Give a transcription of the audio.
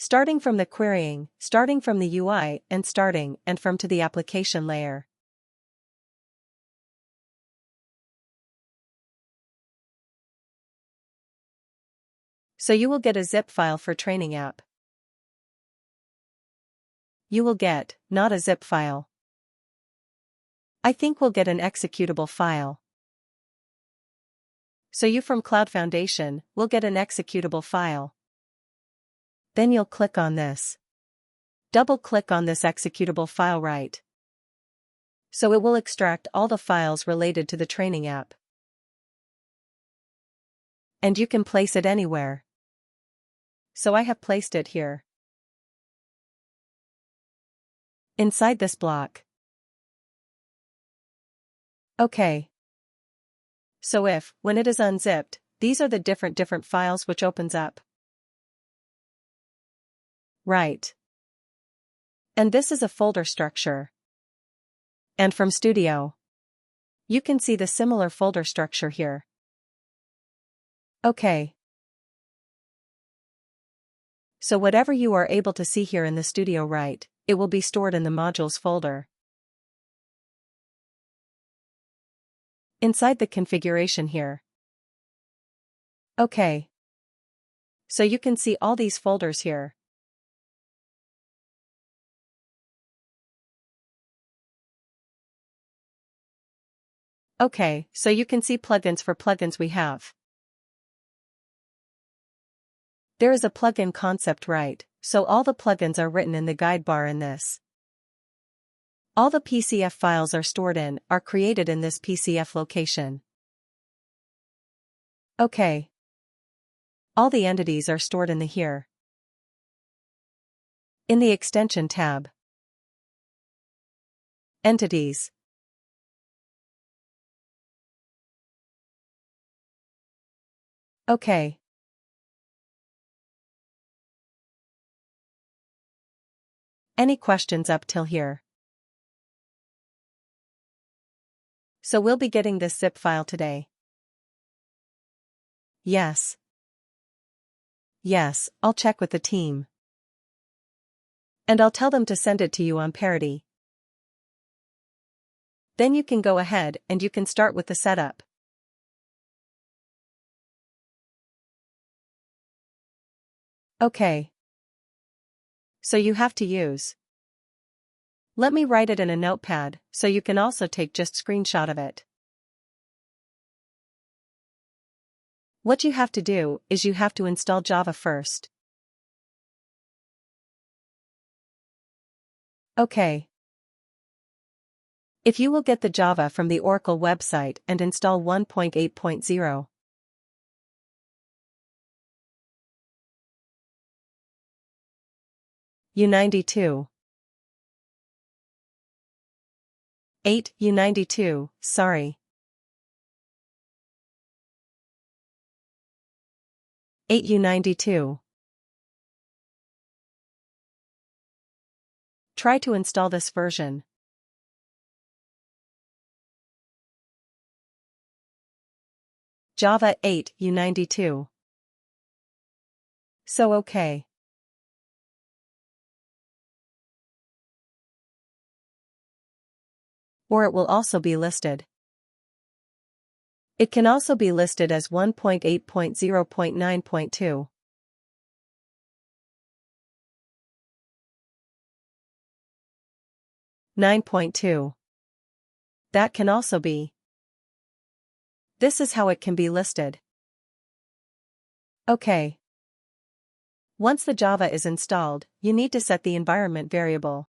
Starting from the querying, starting from the UI, and from to the application layer. So you will get a zip file for training app. You will get, not a zip file. I think we'll get an executable file. So you from Cloud Foundation will get an executable file. Then you'll click on this. Double-click on this executable file right. So it will extract all the files related to the training app. And you can place it anywhere. So I have placed it here. Inside this block. Okay. So when it is unzipped, these are the different files which opens up. Right. And this is a folder structure. And from Studio, you can see the similar folder structure here. Okay. So whatever you are able to see here in the Studio right, it will be stored in the modules folder. Inside the configuration here. Okay. So you can see all these folders here. Okay, so you can see plugins for plugins we have. There is a plugin concept right, so all the plugins are written in the guide bar in this. All the PCF files are created in this PCF location. Okay. All the entities are stored in the here. In the extension tab. Entities. Okay. Any questions up till here? So we'll be getting this zip file today. Yes. Yes, I'll check with the team. And I'll tell them to send it to you on parity. Then you can go ahead and you can start with the setup. Okay. So you have to use. Let me write it in a notepad, so you can also take just screenshot of it. What you have to do is you have to install Java first. Okay. If you will get the Java from the Oracle website and install 1.8.0. U92. 8 U92, sorry. 8 U92. Try to install this version. Java 8 U92. So okay. Or it will also be listed. It can also be listed as 1.8.0.9.2. (9.2). That can also be. This is how it can be listed. Okay. Once the Java is installed, you need to set the environment variable.